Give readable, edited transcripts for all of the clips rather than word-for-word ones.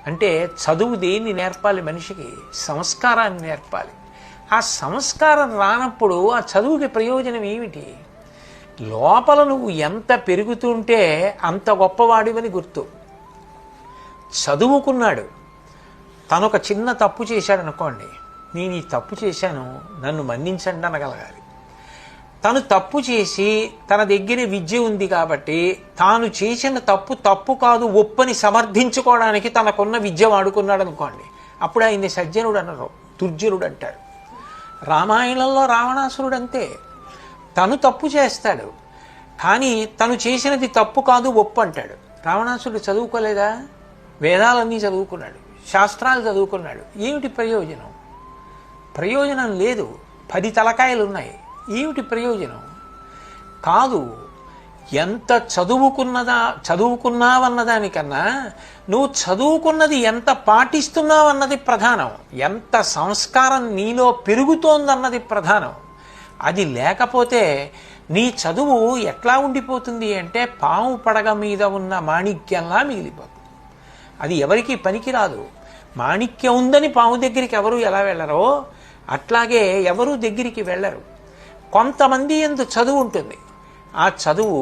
అంటే చదువు దేన్ని నేర్పాలి? మనిషికి సంస్కారాన్ని నేర్పాలి. ఆ సంస్కారం రానప్పుడు ఆ చదువుకి ప్రయోజనం ఏమిటి? లోపల నువ్వు ఎంత పెరుగుతుంటే అంత గొప్పవాడివని గుర్తు. చదువుకున్నాడు, తనొక చిన్న తప్పు చేశాడు అనుకోండి, నేను ఈ తప్పు చేశాను, నన్ను మన్నించండి అనగలగాలి. తను తప్పు చేసి తన దగ్గర విద్య ఉంది కాబట్టి తాను చేసిన తప్పు తప్పు కాదు ఒప్పని సమర్థించుకోవడానికి తనకున్న విద్య వాడుకున్నాడు అనుకోండి, అప్పుడు ఆయన్ని సజ్జనుడు అనరు, దుర్జనుడు అంటారు. రామాయణంలో రావణాసురుడు అంతే. తను తప్పు చేస్తాడు, కానీ తను చేసినది తప్పు కాదు ఒప్పు అంటాడు. రావణాసురుడు చదువుకోలేదా? వేదాలన్నీ చదువుకున్నాడు, శాస్త్రాలు చదువుకున్నాడు. ఏమిటి ప్రయోజనం? ప్రయోజనం లేదు. 10 తలకాయలు ఉన్నాయి, ఏమిటి ప్రయోజనం? కాదు. ఎంత చదువుకున్నావన్నదానికన్నా నువ్వు చదువుకున్నది ఎంత పాటిస్తున్నావన్నది ప్రధానం. ఎంత సంస్కారం నీలో పెరుగుతోందన్నది ప్రధానం. అది లేకపోతే నీ చదువు ఎట్లా ఉండిపోతుంది అంటే పాము పడగ మీద ఉన్న మాణిక్యంలా మిగిలిపోతుంది. అది ఎవరికి పనికిరాదు. మాణిక్యం ఉందని పాము దగ్గరికి ఎవరు ఎలా వెళ్ళరో అట్లాగే ఎవరు దగ్గరికి వెళ్ళరు. కొంతమంది ఎందు చదువు ఉంటుంది, ఆ చదువు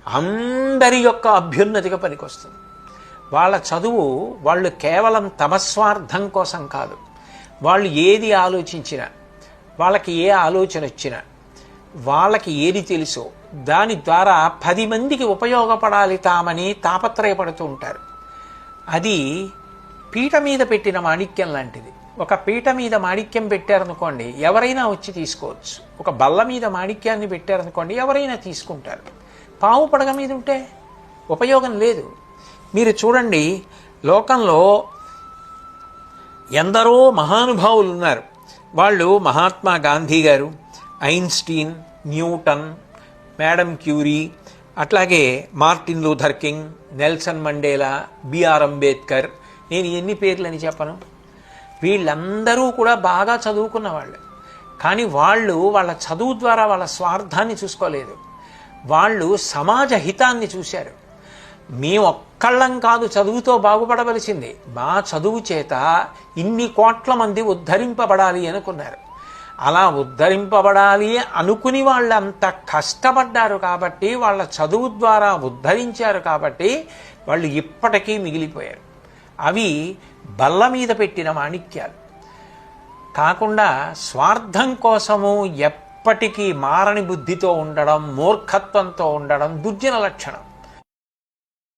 అందరి యొక్క అభ్యున్నతిగా పనికొస్తుంది. వాళ్ళ చదువు వాళ్ళు కేవలం తమ స్వార్థం కోసం కాదు. వాళ్ళు ఏది ఆలోచించినా, వాళ్ళకి ఏ ఆలోచన వచ్చినా, వాళ్ళకి ఏది తెలుసో దాని ద్వారా 10 మందికి ఉపయోగపడాలి తామని తాపత్రయపడుతూ ఉంటారు. అది పీట మీద పెట్టిన మాణిక్యం లాంటిది. ఒక పీట మీద మాణిక్యం పెట్టారనుకోండి, ఎవరైనా వచ్చి తీసుకోవచ్చు. ఒక బల్ల మీద మాణిక్యాన్ని పెట్టారనుకోండి, ఎవరైనా తీసుకుంటారు. పాము పడగ మీద ఉంటే ఉపయోగం లేదు. మీరు చూడండి, లోకంలో ఎందరో మహానుభావులు ఉన్నారు. వాళ్ళు మహాత్మా గాంధీ గారు, ఐన్స్టీన్, న్యూటన్, మేడం క్యూరీ, అట్లాగే Martin Luther King, Nelson Mandela, B R Ambedkar, నేను ఎన్ని పేర్లని చెప్పను. వీళ్ళందరూ కూడా బాగా చదువుకున్న వాళ్ళు. కానీ వాళ్ళు వాళ్ళ చదువు ద్వారా వాళ్ళ స్వార్థాన్ని చూసుకోలేదు. వాళ్ళు సమాజ హితాన్ని చూశారు. మేము ఒక్కళ్ళం కాదు చదువుతో బాగుపడవలసింది, మా చదువు చేత ఇన్ని కోట్ల మంది ఉద్ధరింపబడాలి అనుకున్నారు. అలా ఉద్ధరింపబడాలి అనుకుని వాళ్ళంత కష్టపడ్డారు కాబట్టి, వాళ్ళ చదువు ద్వారా ఉద్ధరించారు కాబట్టి వాళ్ళు ఇప్పటికీ మిగిలిపోయారు. అవి బల్ల మీద పెట్టిన మాణిక్యాలు కాకుండా స్వార్థం కోసము ఎప్పటికీ మారని బుద్ధితో ఉండడం, మూర్ఖత్వంతో ఉండడం దుర్జన లక్షణం.